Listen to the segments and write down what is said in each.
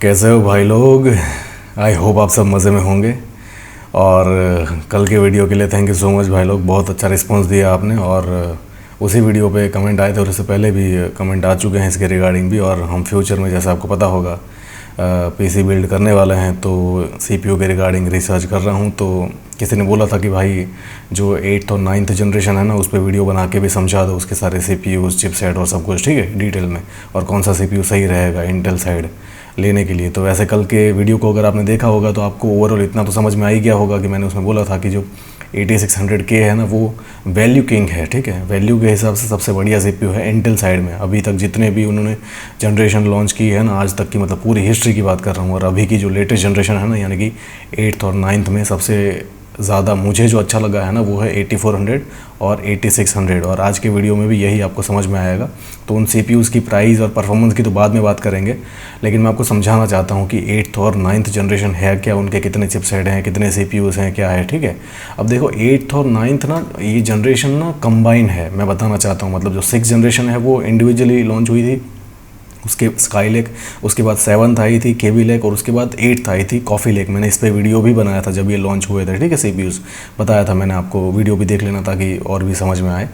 कैसे हो भाई लोग। आई होप आप सब मज़े में होंगे। और कल के वीडियो के लिए थैंक यू सो मच भाई लोग, बहुत अच्छा रिस्पांस दिया आपने। और उसी वीडियो पे कमेंट आए थे और उससे पहले भी कमेंट आ चुके हैं इसके रिगार्डिंग भी। और हम फ्यूचर में, जैसा आपको पता होगा, पीसी बिल्ड करने वाले हैं, तो सीपीयू के रिगार्डिंग रिसर्च कर रहा हूं। तो किसी ने बोला था कि भाई जो 8th और 9th जनरेशन है ना, उस पर वीडियो बना के भी समझा दो, उसके सारे सीपीयू, चिपसेट और सब कुछ, ठीक है, डिटेल में, और कौन सा सीपीयू सही रहेगा इंटेल साइड लेने के लिए। तो वैसे कल के वीडियो को अगर आपने देखा होगा तो आपको ओवरऑल इतना तो समझ में आ ही गया होगा कि मैंने उसमें बोला था कि जो 8600K है ना, वो वैल्यू किंग है, ठीक है। वैल्यू के हिसाब से सबसे बढ़िया सीपीयू है इंटेल साइड में। अभी तक जितने भी उन्होंने जनरेशन लॉन्च की है ना आज तक की, मतलब पूरी हिस्ट्री की बात कर रहा हूँ। और अभी की जो लेटेस्ट जनरेशन है ना, यानी कि 8th और 9th में सबसे ज़्यादा मुझे जो अच्छा लगा है ना, वो है 8400 और 8600। और आज के वीडियो में भी यही आपको समझ में आएगा। तो उन सीपीयूज़ की प्राइस और परफॉर्मेंस की तो बाद में बात करेंगे, लेकिन मैं आपको समझाना चाहता हूँ कि 8th और 9th जनरेशन है क्या, उनके कितने चिपसेट हैं, कितने सीपीयूज़ हैं, क्या है, ठीक है। अब देखो 8th और 9th ना, ये जनरेशन ना कंबाइन है, मैं बताना चाहता हूँ। मतलब जो 6th जनरेशन है वो इंडिविजुअली लॉन्च हुई थी, उसके स्काई लेक, उसके बाद 7th आई थी केवी लेक, और उसके बाद 8th आई थी कॉफ़ी लेक। मैंने इस पे वीडियो भी बनाया था जब ये लॉन्च हुए थे, ठीक है। सीपीयूज़ बताया था मैंने आपको, वीडियो भी देख लेना ताकि और भी समझ में आए।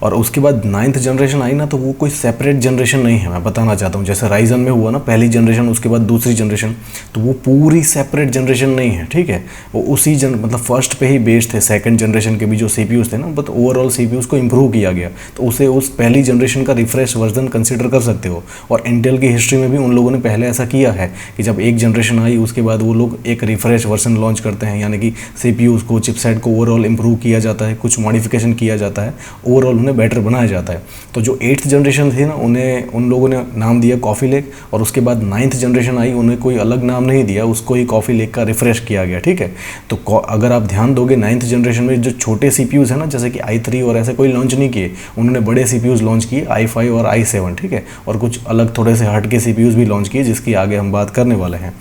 और उसके बाद 9th जनरेशन आई ना, तो वो कोई सेपरेट जनरेशन नहीं है, मैं बताना चाहता हूँ। जैसे राइजन में हुआ ना, पहली जनरेशन, उसके बाद दूसरी जनरेशन, तो वो पूरी सेपरेट जनरेशन नहीं है, ठीक है। वो उसी मतलब फर्स्ट पे ही बेस्ड थे। सेकंड जनरेशन के भी जो सीपीयूज़ थे ना, बट ओवरऑल सीपीयूज़ को इम्प्रूव किया गया, तो उसे उस पहली जनरेशन का रिफ्रेश वर्जन कंसिडर कर सकते हो। और इंटेल की हिस्ट्री में भी उन लोगों ने पहले ऐसा किया है कि जब एक जनरेशन आई उसके बाद वो लोग एक रिफ्रेश वर्जन लॉन्च करते हैं, यानी कि सीपीयूज़ को, चिपसेट को ओवरऑल इम्प्रूव किया जाता है, कुछ मॉडिफिकेशन किया जाता है, ओवरऑल उन्हें बेटर बनाया जाता है। तो जो 8th जनरेशन थी ना, उन्हें उन लोगों ने नाम दिया कॉफ़ी लेक, और उसके बाद 9th जनरेशन आई, उन्हें कोई अलग नाम नहीं दिया, उसको ही कॉफ़ी लेक का रिफ्रेश किया गया, ठीक है। तो अगर आप ध्यान दोगे 9th जनरेशन में जो छोटे सीपीयूज़ हैं ना, जैसे कि i3 और ऐसे कोई लॉन्च नहीं किए, उन्होंने बड़े सीपीयूज़ लॉन्च किए, i5 और i7, ठीक है। और कुछ अलग थोड़े से हट के सीपीयूज़ भी लॉन्च किए, जिसकी आगे हम बात करने वाले हैं।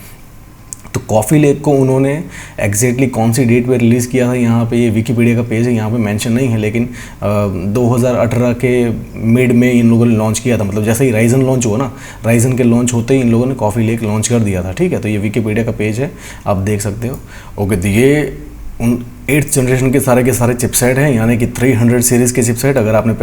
तो कॉफ़ी लेक को उन्होंने एग्जैक्टली कौन सी डेट पे रिलीज़ किया था, यहाँ पे ये विकीपीडिया का पेज है, यहाँ पे मेंशन नहीं है, लेकिन 2018 के मिड में इन लोगों ने लॉन्च किया था। मतलब जैसे ही राइजन लॉन्च हुआ ना, राइजन के लॉन्च होते ही इन लोगों ने कॉफ़ी लेक लॉन्च कर दिया था, ठीक है। तो ये विकीपीडिया का पेज है, आप देख सकते हो। ओके, तो ये उन 8th जनरेशन के सारे चिपसेट हैं, यानी कि 300 सीरीज़ के चिपसेट। अगर आपने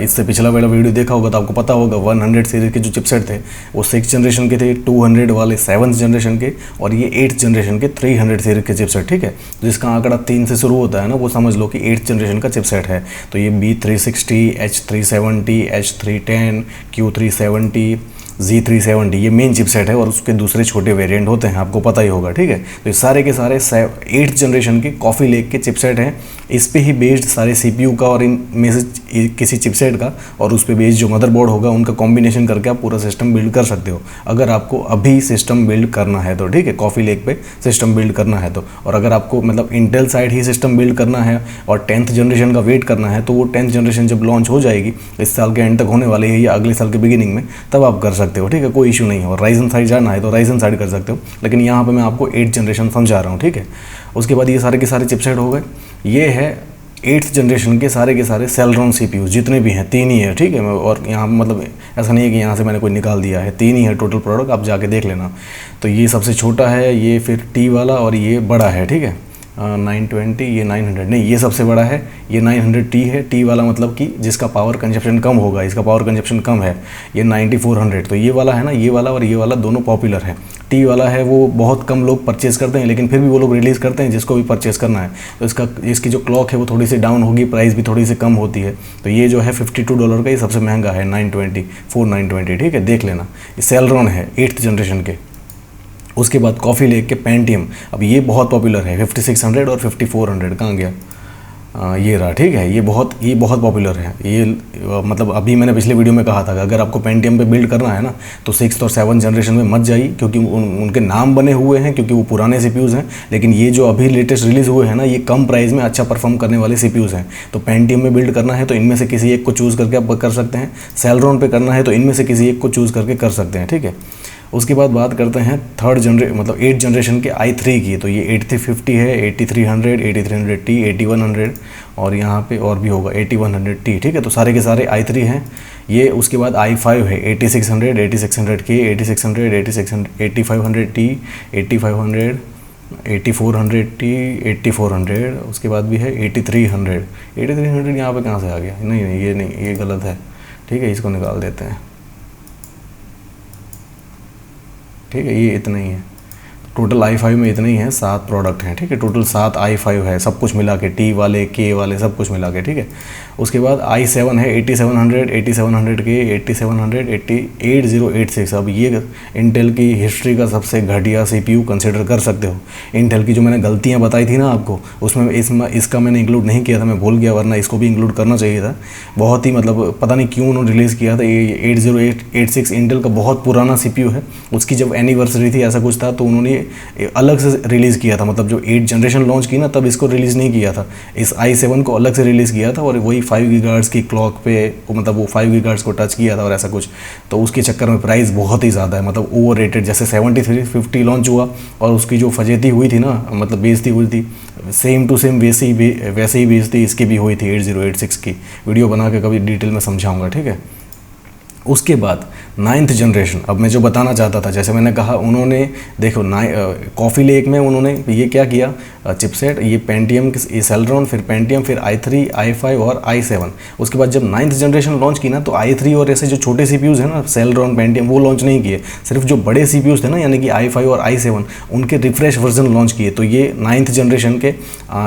इससे पिछला वाला वीडियो देखा होगा तो आपको पता होगा 100 सीरीज़ के जो चिपसेट थे वो 6th जनरेशन के थे, 200 वाले 7th जनरेशन के, और ये 8th जनरेशन के 300 सीरीज़ के चिपसेट, ठीक है। जिसका आंकड़ा 3 से शुरू होता है ना, वो समझ लो कि 8th जनरेशन का चिपसेट है। तो ये B360, H370, H310, Q370, Z370, ये मेन चिपसेट है, और उसके दूसरे छोटे वेरिएंट होते हैं, आपको पता ही होगा, ठीक है। तो ये सारे के सारे 8th जनरेशन के कॉफ़ी लेक के चिपसेट हैं। इस पे ही बेस्ड सारे सीपीयू का और इन में से किसी चिपसेट का, और उस पे बेस्ड जो मदरबोर्ड होगा उनका कॉम्बिनेशन करके आप पूरा सिस्टम बिल्ड कर सकते हो, अगर आपको अभी सिस्टम बिल्ड करना है तो, ठीक है। कॉफ़ी लेक पे सिस्टम बिल्ड करना है तो। और अगर आपको मतलब इंटेल साइड ही सिस्टम बिल्ड करना है और 10th जनरेशन का वेट करना है, तो वो 10th जनरेशन जब लॉन्च हो जाएगी, इस साल के एंड तक होने वाली है या अगले साल के बिगिनिंग में, तब आप कर सकते हो, ठीक है, कोई इशू नहीं है। और राइजन साइड जाना है तो राइजन साइड कर सकते हो, लेकिन यहाँ पे मैं आपको 8th जनरेशन समझा रहा हूँ, ठीक है। उसके बाद ये सारे के सारे चिपसेट हो गए। ये है 8th जनरेशन के सारे सेलरॉन सीपीयू, जितने भी हैं 3 ही है, ठीक है। और यहाँ मतलब ऐसा नहीं है कि यहाँ से मैंने कोई निकाल दिया है, 3 ही है टोटल प्रोडक्ट, आप जाके देख लेना। तो ये सबसे छोटा है, ये फिर टी वाला, और ये बड़ा है, ठीक है। 920, ये 900 नहीं, ये सबसे बड़ा है, ये 900T है। टी वाला मतलब कि जिसका पावर कंजप्शन कम होगा, इसका पावर कंजप्शन कम है, ये 9400। तो ये वाला है ना, ये वाला और ये वाला दोनों पॉपुलर है। टी वाला है वो बहुत कम लोग परचेज़ करते हैं, लेकिन फिर भी वो लोग रिलीज़ करते हैं जिसको भी परचेज़ करना है। तो इसकी जो क्लॉक है वो थोड़ी सी डाउन होगी, प्राइस भी थोड़ी सी कम होती है। तो ये जो है $52 का, ये सबसे महंगा है, 920, ठीक है, देख लेना। ये सेलरॉन है 8th जनरेशन के। उसके बाद कॉफ़ी लेक के पेंटियम, अब ये बहुत पॉपुलर है, 5600 और 5400 कहाँ गया, ये रहा, ठीक है। ये बहुत पॉपुलर है। ये मतलब अभी मैंने पिछले वीडियो में कहा था कि अगर आपको पेंटियम पे बिल्ड करना है ना, तो 6th और 7th जनरेशन में मत जाइए, क्योंकि उनके नाम बने हुए हैं, क्योंकि वो पुराने सीपीयूज़ हैं। लेकिन ये जो अभी लेटेस्ट रिलीज़ हुए हैं ना, ये कम प्राइस में अच्छा परफॉर्म करने वाले सीपीयूज़ हैं। तो पेंटियम में बिल्ड करना है तो इनमें से किसी एक को चूज़ करके आप कर सकते हैं। सेलरॉन पे करना है तो इनमें से किसी एक को चूज़ करके कर सकते हैं, ठीक है। उसके बाद बात करते हैं 8th जनरेशन के i3 की। तो ये 8350 है, 8300, 8300T, 8100, और यहाँ पे और भी होगा 8100T, ठीक है। तो सारे के सारे i3 हैं। ये उसके बाद i5 है 8600, 8600K, 8600, 8600, 8500T, 8500, 8400T, 8400, उसके बाद भी है 8300। 8300 यहाँ पे कहाँ से आ गया? नहीं नहीं, ये नहीं, ये गलत है। ठीक है, इसको निकाल देते हैं। ठीक है, ये इतना ही है। टोटल i5 में इतने ही हैं, 7 प्रोडक्ट हैं। ठीक है, टोटल 7 i5 है, सब कुछ मिला के, T वाले, K वाले, सब कुछ मिला के। ठीक है, उसके बाद i7 है 8700, 8700K, 8700, 8086। अब ये इंटेल की हिस्ट्री का सबसे घटिया CPU कंसिडर कर सकते हो। इंटेल की जो मैंने गलतियाँ बताई थी ना आपको, उसमें इसका मैंने इंक्लूड नहीं किया था, मैं भूल गया, वरना इसको भी इंक्लूड करना चाहिए था। बहुत ही मतलब पता नहीं क्यों उन्होंने रिलीज़ किया था। ये 8086 इंटेल का बहुत पुराना CPU है, उसकी जब एनिवर्सरी थी ऐसा कुछ था, तो उन्होंने अलग से रिलीज़ किया था। मतलब जो 8 जनरेशन लॉन्च की ना, तब इसको रिलीज़ नहीं किया था, इस i7 को अलग से रिलीज़ किया था, और वही 5 गीगाहर्ट्ज़ की क्लॉक पे, मतलब वो 5 गीगाहर्ट्ज़ को टच किया था और ऐसा कुछ। तो उसके चक्कर में प्राइस बहुत ही ज़्यादा है, मतलब ओवर रेटेड। जैसे 7350 लॉन्च हुआ और उसकी जो फजेती हुई थी ना, मतलब बेइज्जती हुई थी, सेम टू सेम वैसे ही बेइज्जती इसकी भी हुई थी 8086 की। वीडियो बना के कभी डिटेल में समझाऊंगा। ठीक है, उसके बाद 9th जनरेशन। अब मैं जो बताना चाहता था, जैसे मैंने कहा, उन्होंने देखो कॉफ़ी लेक में उन्होंने ये क्या किया, चिपसेट, ये पेंटियम, ये सेलेरॉन, फिर पेंटियम, फिर i3, i5 और i7। उसके बाद जब 9th जनरेशन लॉन्च की ना, तो i3 और ऐसे जो छोटे CPUs हैं ना, सेलेरॉन, पेंटियम, वो लॉन्च नहीं किए। सिर्फ जो बड़े CPUs थे ना, यानी कि i5 और i7, उनके रिफ्रेश वर्जन लॉन्च किए। तो ये 9th जनरेशन के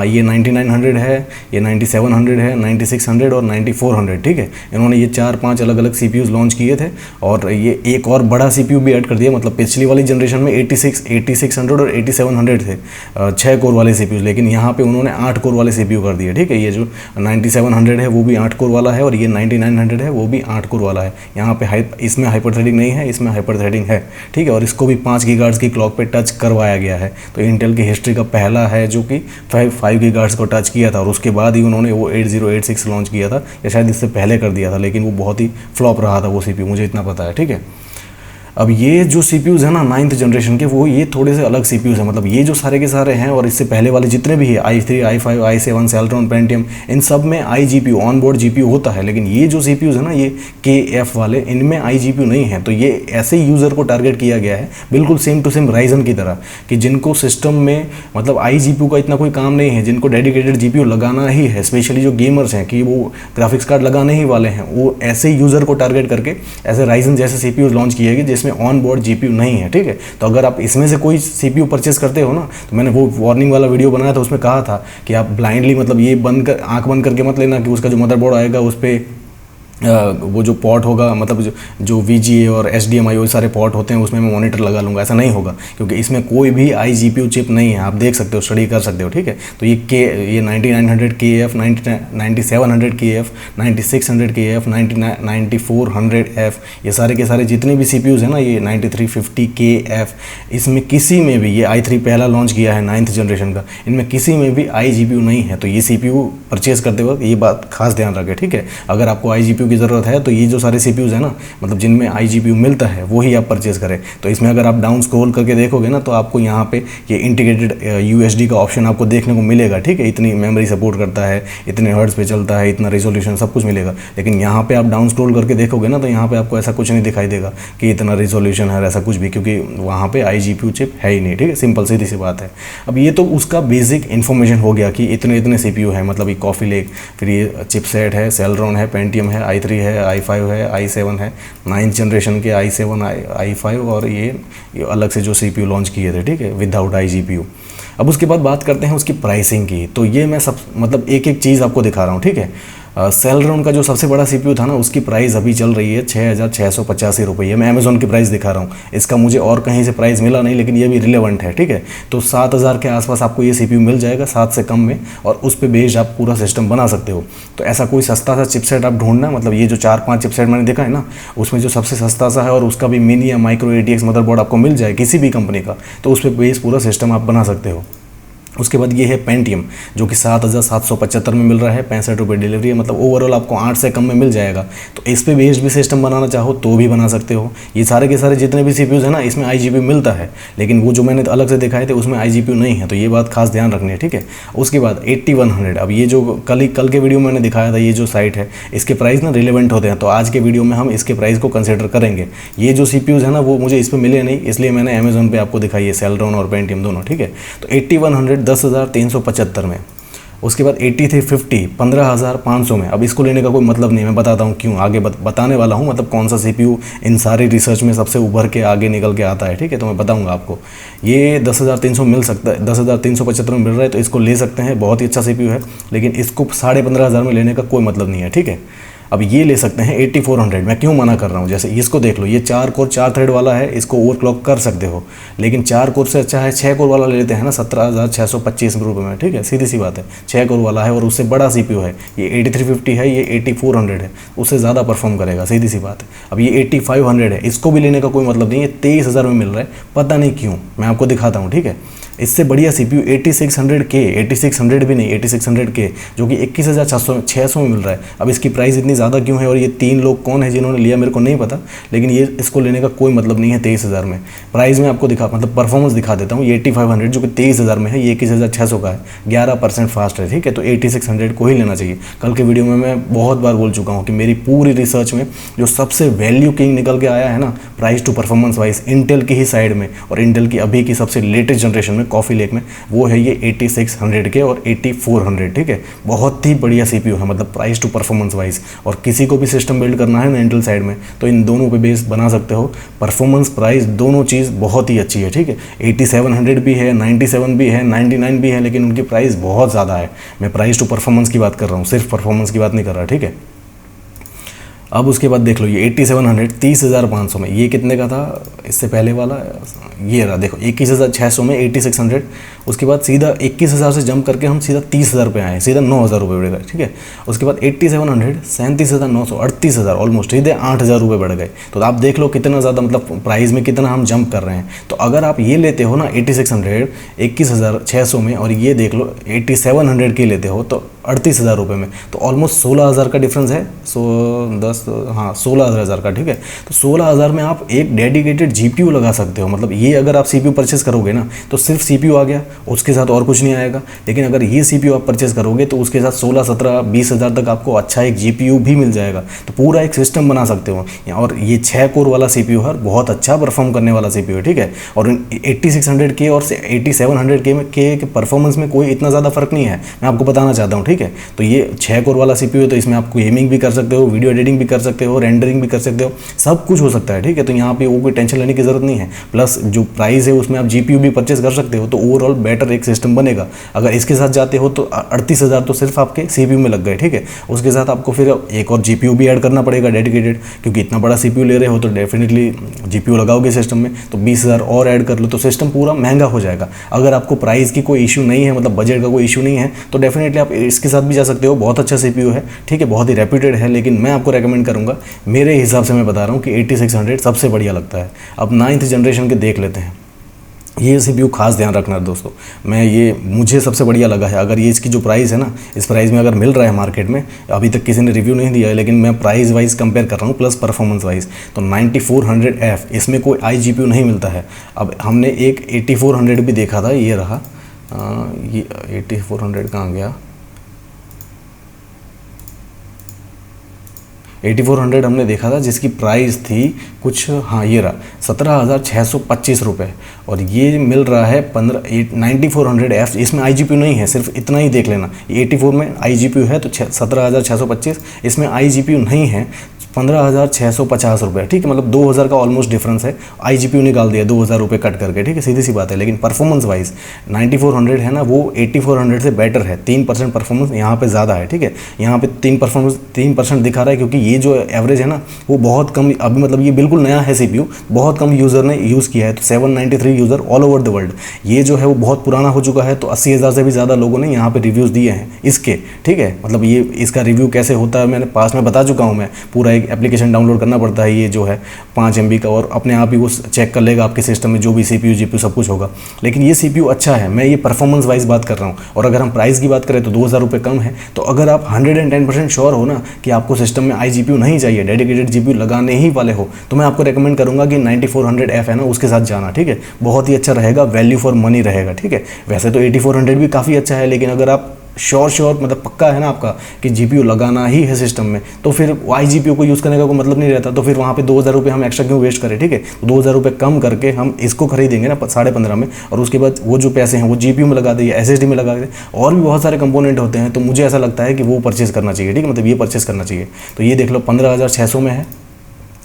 ये 9900 है, ये 9700 है, 9600 और 9400। ठीक है, इन्होंने ये 4-5 अलग अलग CPUs लॉन्च किए थे, और ये एक और बड़ा CPU भी ऐड कर दिया। मतलब पिछली वाली जनरेशन में 8600 और 8700 थे 6 कोर वाले CPUs, लेकिन यहाँ पे उन्होंने 8 कोर वाले CPU कर दिए। ठीक है, ये जो 9700 है वो भी 8 कोर वाला है, और ये 9900 है वो भी 8 कोर वाला है। यहाँ पे इसमें हाइपर थ्रेडिंग नहीं है, इसमें हाइपर थ्रेडिंग है। ठीक है, और इसको भी 5 गीगाहर्ट्ज़ की क्लॉक पे टच करवाया गया है। तो इंटेल की हिस्ट्री का पहला है जो कि 5 गीगाहर्ट्ज़ को टच किया था, और उसके बाद ही उन्होंने वो 8086 लॉन्च किया था, या शायद इससे पहले कर दिया था, लेकिन वो बहुत ही फ्लॉप रहा था वो CPU, मुझे इतना पता है। ठीक है, अब ये जो CPUs है ना 9th जनरेशन के, वो ये थोड़े से अलग CPUs हैं। मतलब ये जो सारे के सारे हैं, और इससे पहले वाले जितने भी है, i3, i5, i7, Celeron, Pentium, इन सब में iGPU, ऑन बोर्ड GPU होता है। लेकिन ये जो CPUs है ना, ये KF वाले, इनमें iGPU नहीं है। तो ये ऐसे यूज़र को टारगेट किया गया है, बिल्कुल सेम टू सेम राइजन की तरह, कि जिनको सिस्टम में मतलब iGPU का इतना कोई काम नहीं है, जिनको डेडिकेटेड GPU लगाना ही है, स्पेशली जो गेमर्स हैं, कि वो ग्राफिक्स कार्ड लगाने ही वाले हैं, वो ऐसे यूज़र को टारगेट करके ऐसे राइजन जैसे CPUs लॉन्च किए गए जिसमें ऑन बोर्ड GPU नहीं है। ठीक है, तो अगर आप इसमें से कोई CPU परचेस करते हो ना, तो मैंने वो वार्निंग वाला वीडियो बनाया था, उसमें कहा था कि आप ब्लाइंडली, मतलब ये आंख बंद करके मत लेना कि उसका जो मदरबोर्ड आएगा उस पर वो जो पोर्ट होगा, मतलब जो VGA और HDMI वो सारे पोर्ट होते हैं, उसमें मैं मॉनिटर लगा लूँगा, ऐसा नहीं होगा, क्योंकि इसमें कोई भी iGPU चिप नहीं है। आप देख सकते हो, स्टडी कर सकते हो। ठीक है, तो ये 9900 KF, 9700 KF, 9600 KF, 9400 F, ये सारे के सारे जितने भी CPUs हैं ना, ये 9350 KF, इसमें किसी में भी, ये i3 पहला लॉन्च किया है 9th जनरेशन का, इनमें किसी में भी iGPU नहीं है। तो ये CPU परचेज करते वक्त ये बात खास ध्यान रखें। ठीक है, अगर आपको iGPU की ज़रूरत है, तो ये जो सारे CPUs है ना, मतलब जिनमें iGPU मिलता है, वही आप परचेज करें। तो इसमें अगर आप डाउन स्क्रॉल करके देखोगे ना, तो आपको यहाँ पे ये इंटीग्रेटेड USD का ऑप्शन आपको देखने को मिलेगा। ठीक है, इतनी मेमोरी सपोर्ट करता है, इतने हर्ट्ज पे चलता है, इतना रेजोल्यूशन, सब कुछ मिलेगा। लेकिन यहाँ पे आप डाउन स्क्रॉल करके देखोगे ना, तो यहाँ पे आपको ऐसा कुछ नहीं दिखाई देगा कि इतना रेजोल्यूशन है, ऐसा कुछ भी, क्योंकि वहाँ पे iGPU चिप है ही नहीं। ठीक है, सिंपल सीधी सी बात है। अब ये तो उसका बेसिक इन्फॉर्मेशन हो गया कि इतने CPU है, मतलब ये कॉफ़ी लेक, फिर ये चिपसेट है, सेलेरॉन है, पेंटियम है, i3 है, i5 है, i7 है, 9th जनरेशन के i7, i5, और ये अलग से जो CPU लॉन्च किए थे। ठीक है, विदाउट iGPU। अब उसके बाद बात करते हैं उसकी प्राइसिंग की। तो ये मैं सब मतलब एक एक चीज़ आपको दिखा रहा हूँ। ठीक है, सेलेरॉन का जो सबसे बड़ा CPU था ना, उसकी प्राइस अभी चल रही है 6685 रुपये। मैं अमेज़ॉन की प्राइस दिखा रहा हूँ, इसका मुझे और कहीं से प्राइस मिला नहीं, लेकिन ये भी रिलेवेंट है। ठीक है, तो 7000 के आसपास आपको ये CPU मिल जाएगा, 7 से कम में, और उस पर बेस्ड आप पूरा सिस्टम बना सकते हो। तो ऐसा कोई सस्ता सा चिपसेट आप ढूंढना, मतलब ये जो 4-5 चिपसेट मैंने देखा है ना, उसमें जो सबसे सस्ता सा है और उसका भी मिनी या माइक्रो ATX मदरबोर्ड आपको मिल जाए किसी भी कंपनी का, तो उस पर बेस पूरा सिस्टम आप बना सकते हो। उसके बाद ये है पेंटियम जो कि 7,775 में मिल रहा है, 65 रुपये डिलीवरी है, मतलब ओवरऑल आपको 8 से कम में मिल जाएगा। तो इस पे बेस्ड भी सिस्टम बनाना चाहो तो भी बना सकते हो। ये सारे के सारे जितने भी सीपीयूज़ है ना इसमें IGPU मिलता है, लेकिन वो जो मैंने अलग से दिखाए थे उसमें IGPU नहीं है, तो ये बात खास ध्यान रखनी है, ठीक है। उसके बाद 8100, अब ये जो कल के वीडियो में मैंने दिखाया था ये जो साइट है इसके प्राइस ना रिलेवेंट होते हैं, तो आज के वीडियो में हम इसके प्राइस को कंसिडर करेंगे। ये जो सीपीयूज़ है ना वो मुझे इस पर मिले नहीं, इसलिए मैंने अमेजोन पे आपको दिखाई है, सेलरॉन और पेंटियम दोनों, ठीक है। तो 8100 10,375 में। उसके बाद 8350 15,500 में। अब इसको लेने का कोई मतलब नहीं, मैं बताता हूँ क्यों, आगे बताने वाला हूँ, मतलब कौन सा सीपीयू इन सारी रिसर्च में सबसे उभर के आगे निकल के आता है, ठीक है, तो मैं बताऊँगा आपको। ये 10,300 मिल सकता है, 10,375 में मिल रहा है, तो इसको ले सकते हैं, बहुत ही अच्छा सीपीयू है, लेकिन इसको 15,500 में लेने का कोई मतलब नहीं है, ठीक है। अब ये ले सकते हैं 8400, मैं क्यों मना कर रहा हूँ, जैसे इसको देख लो, ये 4 कोर 4 थ्रेड वाला है, इसको ओवरक्लॉक कर सकते हो, लेकिन 4 कोर से अच्छा है 6 कोर वाला ले लेते हैं ना 17,625 रुपये में, ठीक है, सीधी सी बात है, 6 कोर वाला है और उससे बड़ा सीपीयू है, ये 8350 है, ये 8400 है, उससे ज़्यादा परफॉर्म करेगा, सीधी सी बात है। अब ये 8500 है, इसको भी लेने का कोई मतलब नहीं है, 23,000 में मिल रहा है, पता नहीं क्यों, मैं आपको दिखाता हूँ, ठीक है। इससे बढ़िया सीपीयू 8600K, 8600 भी नहीं, 8600K जो कि 21,600 में मिल रहा है। अब इसकी प्राइस इतनी ज़्यादा क्यों है और ये 3 लोग कौन है जिन्होंने लिया मेरे को नहीं पता, लेकिन ये इसको लेने का कोई मतलब नहीं है 23,000 में। प्राइस में आपको मतलब परफॉर्मेंस दिखा देता हूँ। ये 8500 जो कि 23,000 में है, ये 21,600 का है, 11% फास्ट है, ठीक है, तो 8600 को ही लेना चाहिए। कल के वीडियो में मैं बहुत बार बोल चुका हूँ कि मेरी पूरी रिसर्च में जो सबसे वैल्यू किंग निकल के आया है ना price to performance wise, Intel की ही साइड में, और इंटेल की अभी की सबसे लेटेस्ट जनरेशन में कॉफ़ी लेक में, वो है ये 8600K और 8400, ठीक है। बहुत ही बढ़िया सीपीयू है, मतलब प्राइस टू परफॉर्मेंस वाइज, और किसी को भी सिस्टम बिल्ड करना है ना इंटेल साइड में तो इन दोनों पे बेस बना सकते हो। परफॉर्मेंस प्राइस दोनों चीज़ बहुत ही अच्छी है, ठीक है। 8700 भी है, 97 भी है, 99 भी है, लेकिन उनकी प्राइस बहुत ज़्यादा है। मैं प्राइस टू परफॉर्मेंस की बात कर रहा हूँ, सिर्फ परफॉर्मेंस की बात नहीं कर रहा, ठीक है। अब उसके बाद देख लो ये 8700 30,500 में, ये कितने का था इससे पहले वाला, ये रहा देखो 21,600 में 8600। उसके बाद सीधा 21,000 से जंप करके हम सीधा 30,000 पे आए, सीधा 9,000 रुपये बढ़ गए, ठीक है। उसके बाद 8700 37,900 38,000, ऑलमोस्ट सीधे 8,000 रुपये बढ़ गए। तो आप देख लो कितना ज़्यादा, मतलब प्राइस में कितना हम जंप कर रहे हैं। तो अगर आप ये लेते हो ना 8600 21,600 में, और ये देख लो 8700 की लेते हो तो 38,000 रुपये में, तो ऑलमोस्ट 16,000 का डिफरेंस है। 16,000 का, ठीक है। तो 16,000 में आप एक डेडिकेटेड जीपीयू लगा सकते हो, मतलब ये अगर आप सीपीयू परचेस करोगे ना तो सिर्फ सीपीयू आ गया, उसके साथ और कुछ नहीं आएगा। लेकिन अगर ये सीपीयू आप परचेस करोगे तो उसके साथ 16, 17, 20,000 तक आपको अच्छा एक जीपीयू भी मिल जाएगा, तो पूरा एक सिस्टम बना सकते हो। और ये 6 कोर वाला सीपीयू है, बहुत अच्छा परफॉर्म करने वाला सीपीयू है, ठीक है। और 8600K और 8700K में के परफॉर्मेंस में कोई इतना ज़्यादा फर्क नहीं है, मैं आपको बताना चाहता हूँ, ठीक है। तो ये 6 कोर वाला सीपीयू है, तो इसमें आपको गेमिंग भी कर सकते हो, वीडियो एडिटिंग भी कर सकते हो, रेंडरिंग भी कर सकते हो, सब कुछ हो सकता है, ठीक है। तो यहाँ पे वो कोई टेंशन लेने की जरूरत नहीं है। प्लस जो प्राइस है उसमें आप जीपीयू भी परचेस कर सकते हो, तो ओवरऑल बेटर एक सिस्टम बनेगा। अगर इसके साथ जाते हो तो 38,000 तो सिर्फ आपके सीपीयू में लग गए, ठीक है। उसके साथ आपको फिर एक और जीपीयू भी ऐड करना पड़ेगा डेडिकेटेड, क्योंकि इतना बड़ा सीपीयू ले रहे हो तो डेफिनेटली जीपीयू लगाओगे सिस्टम में, तो 20,000 और ऐड कर लो तो सिस्टम पूरा महंगा हो जाएगा। अगर आपको प्राइस की कोई इशू नहीं है, मतलब बजट का कोई इशू नहीं है, तो डेफिनेटली आप इसके साथ भी जा सकते हो। बहुत अच्छा सीपीयू है, ठीक है, बहुत ही रेप्यूटेड है, लेकिन मैं आपको रेकमेंड करूंगा, मेरे हिसाब से मैं बता रहा हूँ कि 8600 सबसे बढ़िया लगता है। अब 9th जनरेशन के देख लेते हैं। ये सीपीयू खास ध्यान रखना दोस्तों, मुझे सबसे बढ़िया लगा है। अगर ये इसकी जो प्राइस है ना, इस प्राइस में अगर मिल रहा है मार्केट में, अभी तक किसी ने रिव्यू नहीं दिया है, लेकिन मैं प्राइस वाइज कंपेयर कर रहा हूँ प्लस परफॉर्मेंस वाइज, तो 9400F इसमें कोई iGPU नहीं मिलता है। अब हमने एक 8400 भी देखा था, ये रहा, ये 8400 कहाँ गया, 8400 हमने देखा था जिसकी प्राइस थी कुछ, हाँ ये रहा 17,625 रुपये, और ये मिल रहा है 9400F। इसमें iGPU नहीं है, सिर्फ इतना ही देख लेना, 84 में iGPU है तो 17,625, इसमें iGPU नहीं है, 15,650 रुपये, ठीक है, मतलब 2,000 का ऑलमोस्ट डिफरेंस है। iGPU निकाल दिया 2,000 रुपये कट करके, ठीक है, सीधी सी बात है। लेकिन परफॉर्मेंस वाइज 9400 है ना, वो 8400 से बेटर है, 3% परफॉर्मेंस यहाँ पे ज़्यादा है, ठीक है। यहाँ पे 3% दिखा रहा है, क्योंकि ये जो एवरेज है ना वो बहुत कम, अभी मतलब ये बिल्कुल नया है सीपीयू, बहुत कम यूज़र ने यूज़ किया है, तो 793 user all over the world. ये जो है वो बहुत पुराना हो चुका है, तो 80,000 से भी ज़्यादा लोगों ने यहाँ पे रिव्यूज़ दिए हैं इसके, ठीक है। मतलब ये इसका रिव्यू कैसे होता है मैंने पास में बता चुका हूँ, मैं पूरा एक एप्लीकेशन डाउनलोड करना पड़ता है, ये जो है 5 MB का, और अपने आप ही वो चेक कर लेगा आपके सिस्टम में जो भी CPU GPU सब कुछ होगा। लेकिन ये CPU अच्छा है, मैं ये परफॉर्मेंस वाइज बात कर रहा हूँ। और अगर हम प्राइस की बात करें तो 2000 रुपये कम है। तो अगर आप 110% श्योर हो ना कि आपको सिस्टम में iGPU नहीं चाहिए, डेडिकेटेड GPU लगाने ही वाले हो, तो मैं आपको रेकमेंड करूँगा कि 9400F है ना, उसके साथ जाना, ठीक है। बहुत ही अच्छा रहेगा, वैल्यू फॉर मनी रहेगा, ठीक है। वैसे तो 8400 भी काफ़ी अच्छा है, लेकिन अगर आप श्योर मतलब पक्का है ना आपका कि GPU लगाना ही है सिस्टम में, तो फिर iGPU को यूज़ करने का कोई मतलब नहीं रहता। तो फिर वहाँ पे 2000 रुपये हम एक्स्ट्रा क्यों वेस्ट करें, ठीक है। 2000 रुपये कम करके हम इसको खरीदेंगे ना 15.5 में, और उसके बाद वो जो पैसे हैं वो GPU में लगा देंगे, SSD में लगा देंगे, और भी बहुत सारे कंपोनेंट होते हैं। तो मुझे ऐसा लगता है कि वो परचेज़ करना चाहिए, ठीक है, मतलब ये परचेज़ करना चाहिए। तो ये देख लो 15600 में है।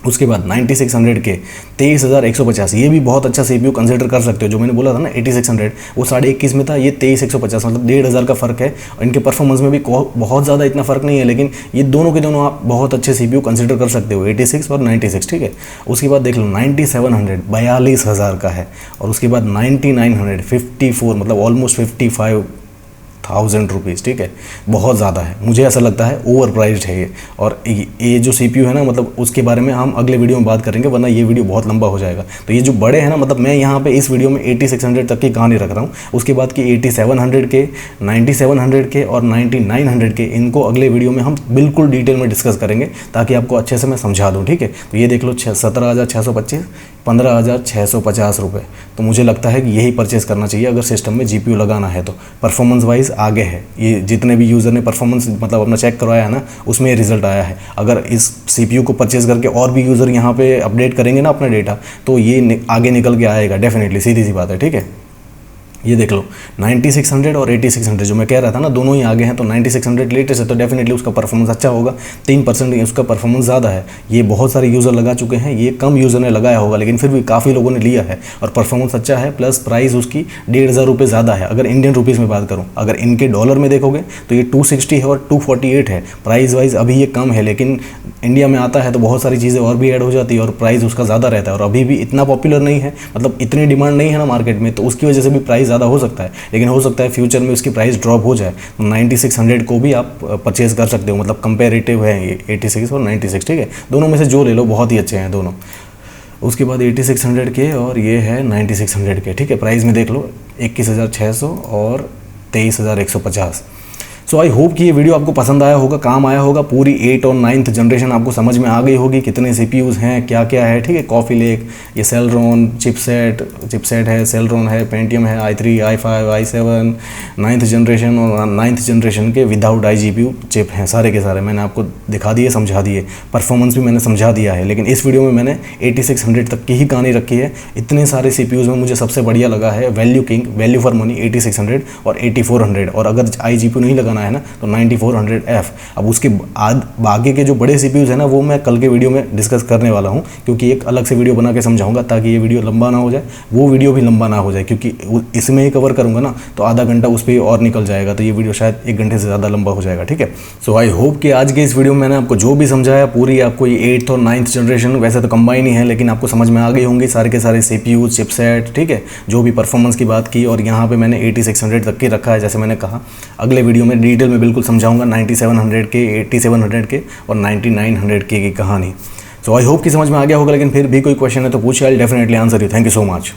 उसके बाद 9600 के 23150, ये भी बहुत अच्छा CPU कंसिडर कर सकते हो। जो मैंने बोला था ना 8600, वो 21.5 में था, ये 23150, मतलब 1500 का फ़र्क है। और इनके परफॉर्मेंस में भी बहुत ज़्यादा इतना फ़र्क नहीं है, लेकिन ये दोनों के दोनों आप बहुत अच्छे CPU कंसिडर कर सकते हो, 86 और 96, ठीक है। उसके बाद देख लो 9700 42,000 का है। और उसके बाद 9900 54, मतलब ऑलमोस्ट 55,000 रुपीज़, ठीक है। बहुत ज़्यादा है, मुझे ऐसा लगता है ओवर प्राइस्ड है ये। और ये जो CPU है ना, मतलब उसके बारे में हम अगले वीडियो में बात करेंगे, वरना ये वीडियो बहुत लंबा हो जाएगा। तो ये जो बड़े हैं ना, मतलब मैं यहाँ पे इस वीडियो में 8600 तक की कहानी रख रहा हूँ। उसके बाद की 8700 के, 9700 के और 9900 के, इनको अगले वीडियो में हम बिल्कुल डिटेल में डिस्कस करेंगे, ताकि आपको अच्छे से मैं समझा दूँ, ठीक है। तो ये देख लो 17,625, 15,650 रुपये। तो मुझे लगता है कि यही परचेज़ करना चाहिए अगर सिस्टम में GPU लगाना है तो। परफॉर्मेंस वाइज आगे है, ये जितने भी यूज़र ने परफॉर्मेंस मतलब अपना चेक करवाया है ना, उसमें ये रिजल्ट आया है। अगर इस CPU को परचेज़ करके और भी यूज़र यहाँ पे अपडेट करेंगे ना अपना डेटा, तो ये आगे निकल के आएगा डेफिनेटली, सीधी सी बात है, ठीक है। ये देख लो 9600 और 8600, जो मैं कह रहा था ना, दोनों ही आगे हैं। तो 9600 लेटेस्ट है, तो डेफिनेटली उसका परफॉर्मेंस अच्छा होगा। 3% उसका परफॉर्मेंस ज़्यादा है। ये बहुत सारे यूज़र लगा चुके हैं, ये कम यूज़र ने लगाया होगा, लेकिन फिर भी काफ़ी लोगों ने लिया है और परफॉर्मेंस अच्छा है। प्लस प्राइस उसकी 1500 रुपये ज़्यादा है अगर इंडियन रुपीज़ में बात करूँ। अगर इनके डॉलर में देखोगे तो ये 260 है और 248 है। प्राइस वाइज अभी ये कम है, लेकिन इंडिया में आता है तो बहुत सारी चीज़ें और भी ऐड हो जाती है और प्राइस उसका ज़्यादा रहता है। और अभी भी इतना पॉपुलर नहीं है, मतलब इतनी डिमांड नहीं है ना मार्केट में, तो उसकी वजह से भी प्राइस ज़्यादा हो सकता है। लेकिन हो सकता है फ्यूचर में उसकी प्राइस ड्रॉप हो जाए। 9600 को भी आप परचेज़ कर सकते हो, मतलब कंपेरेटिव है ये 86 और 96, ठीक है। दोनों में से जो ले लो, बहुत ही अच्छे हैं दोनों। उसके बाद 8600 के और ये है 9600 के, ठीक है। प्राइस में देख लो 21,600 और 23,150। सो आई होप कि ये वीडियो आपको पसंद आया होगा, काम आया होगा। पूरी 8 और 9th जनरेशन आपको समझ में आ गई होगी, कितने CPUs हैं, क्या क्या है, ठीक है। कॉफ़ी लेक, ये सेलरॉन चिपसेट है, सेलरॉन है, पेंटियम है, i3, i5, i7, 9th generation और 9th जनरेशन के विदाउट iGPU चिप हैं सारे के सारे। मैंने आपको दिखा दिए, समझा दिए, परफॉर्मेंस भी मैंने समझा दिया है। लेकिन इस वीडियो में मैंने 8600 तक की ही कहानी रखी है। इतने सारे CPUs में मुझे सबसे बढ़िया लगा है value king, value for money 8600 और 8400। और अगर iGPU नहीं लगाना है ना तो 9400F। अब उसके आगे के जो बड़े CPUs है ना, वो मैं कल के वीडियो में डिस्कस करने वाला हूँ, क्योंकि एक अलग से वीडियो बना के समझाऊंगा, ताकि ये वीडियो लंबा ना हो जाए, वो वीडियो भी लंबा ना हो जाए, क्योंकि इसमें ही कवर करूँगा ना तो आधा घंटा उस पर और निकल जाएगा, तो ये वीडियो शायद 1 घंटे से ज़्यादा लंबा हो जाएगा, ठीक है। सो आई होप कि आज के इस वीडियो में मैंने आपको जो भी समझाया, पूरी आपको ये 8th और 9th जनरेशन, वैसे तो कंबाइन ही है, लेकिन आपको समझ में आ गई होंगी सारे के सारे CPU चिपसेट, ठीक है। जो भी परफॉर्मेंस की बात की, और यहाँ पे मैंने 8600 तक की रखा है, जैसे मैंने कहा। अगले वीडियो में डिटेल में बिल्कुल समझाऊंगा 9700 के, 8700 के और 9900 के की कहानी। सो आई होप कि समझ में आ गया होगा, लेकिन फिर भी कोई क्वेश्चन है तो पूछिए, I will definitely answer you. Thank you so much.